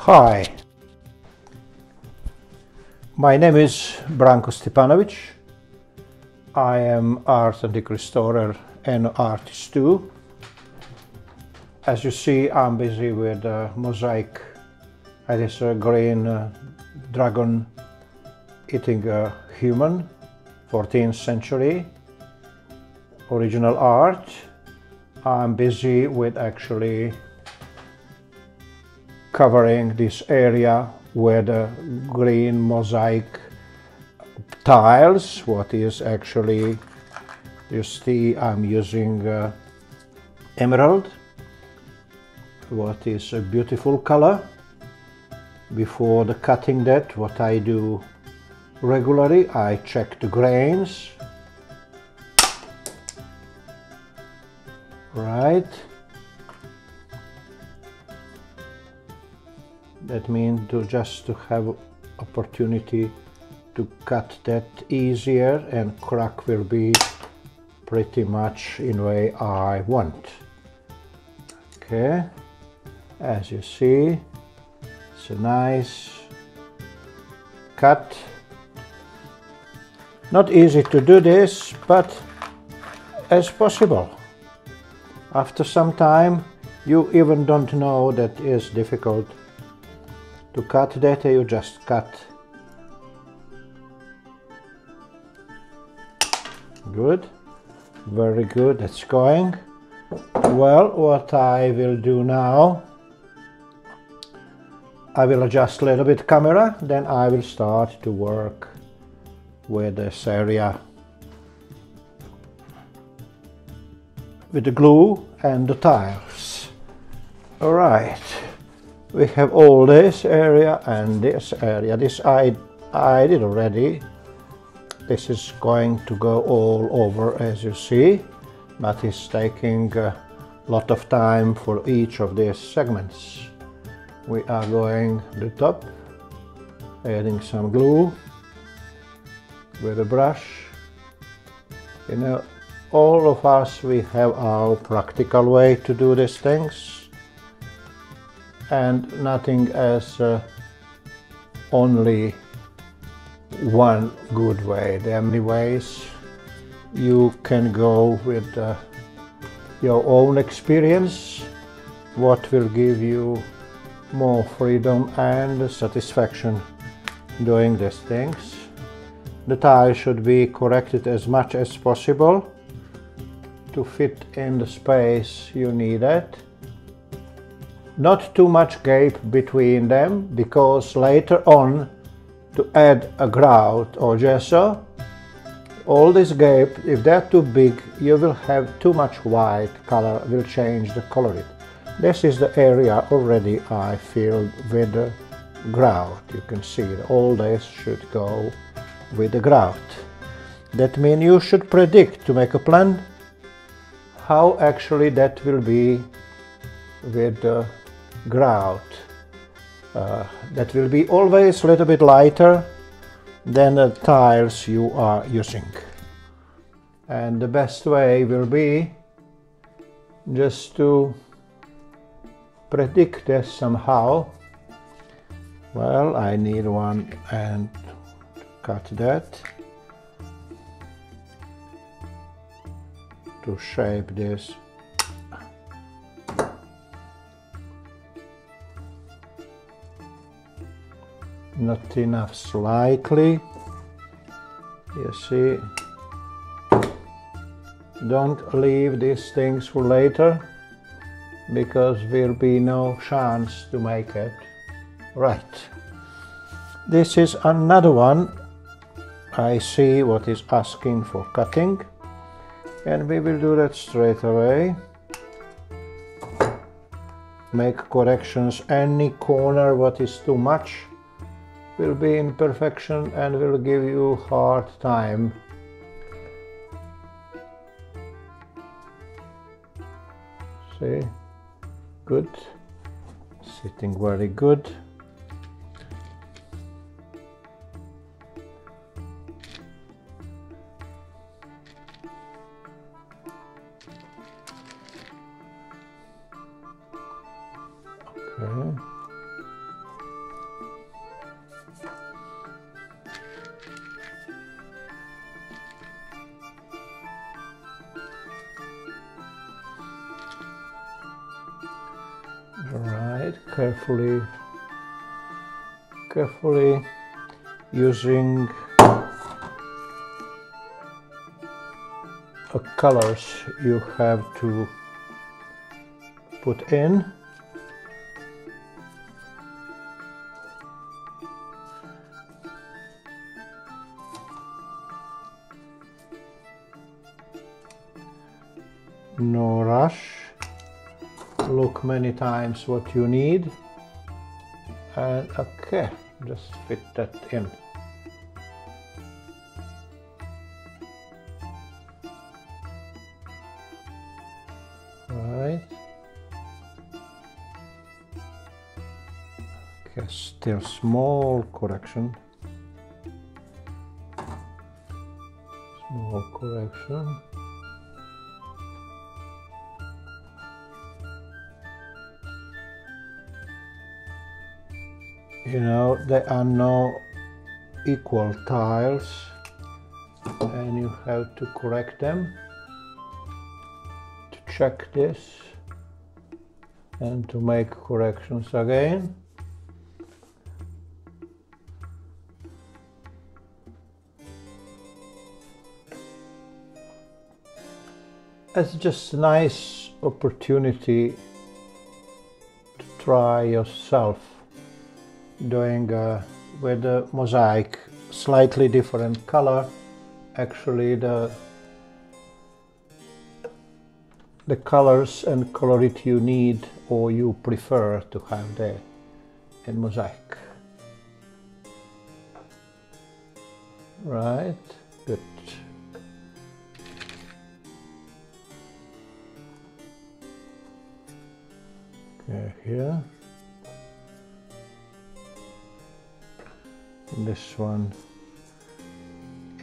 Hi, my name is Branko Stipanovic. I am art antique restorer and artist too. As you see, I'm busy with Mosaic. It is a green dragon eating a human, 14th century original art. I'm busy with actually covering this area with green mosaic tiles. What is actually, you see, I'm using emerald, what is a beautiful color. Before the cutting that, what I do regularly, I check the grains, right? That means just to have opportunity to cut that easier, and crack will be pretty much in way I want. Okay, as you see, it's a nice cut. Not easy to do this, but as possible. After some time, you even don't know that is difficult to cut that. You just cut. Good, very good, that's going. Well, what I will do now, I will adjust a little bit camera, then I will start to work with this area with the glue and the tiles. All right. We have all this area and this area. This I did already. This is going to go all over, as you see, but it's taking a lot of time for each of these segments. We are going to the top, adding some glue with a brush. You know, all of us, we have our practical way to do these things. And nothing as only one good way. There are many ways you can go with your own experience, what will give you more freedom and satisfaction doing these things. The tile should be corrected as much as possible to fit in the space you need it. Not too much gap between them, because later on to add a grout or gesso, all this gap, if they're too big, you will have too much white color, will change the color. This is the area already I filled with the grout. You can see that all this should go with the grout. That means you should predict, to make a plan, how actually that will be with the grout. That will be always a little bit lighter than the tiles you are using. And the best way will be just to predict this somehow. Well, I need one and cut that to shape this. Not enough slightly, you see. Don't leave these things for later, because there will be no chance to make it right. This is another one. I see what is asking for cutting, and we will do that straight away. Make corrections. Any corner what is too much will be imperfection and will give you hard time. See, good, sitting very good. Okay. Right, carefully using the colors you have to put in. No rush. Look many times what you need, and okay, just fit that in. Right. Okay, still small correction. Small correction. You know, there are no equal tiles and you have to correct them. To check this and to make corrections again. It's just a nice opportunity to try yourself doing with the mosaic slightly different color. Actually the colors and colority you need or you prefer to have there in mosaic. Right, good. Okay, here. This one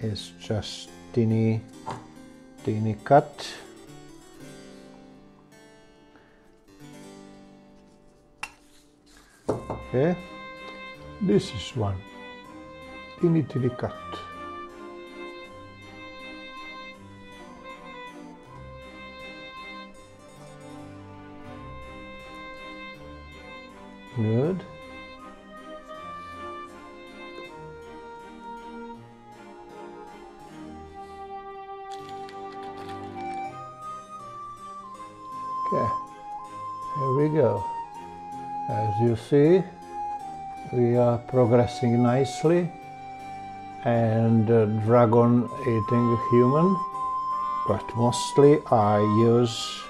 is just teeny cut. Okay, this is one teeny cut. Good. Okay, here we go. As you see, we are progressing nicely, and dragon eating a human, but mostly I use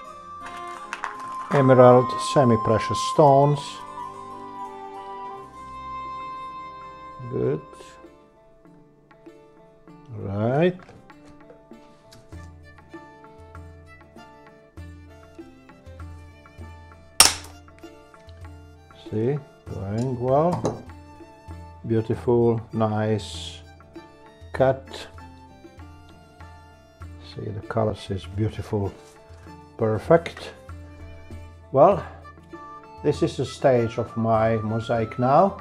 emerald semi-precious stones. Good. Right. See, going well. Beautiful, nice cut. See, the colors is beautiful, perfect. Well, this is the stage of my mosaic now.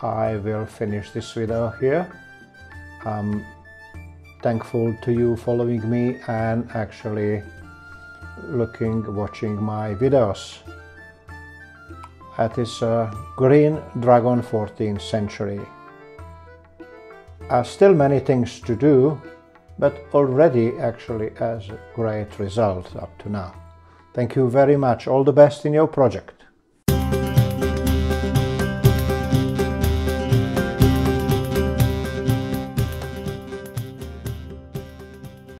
I will finish this video here. I'm thankful to you following me and actually watching my videos. That is a green dragon 14th century. Still many things to do, but already actually has a great result up to now. Thank you very much. All the best in your project.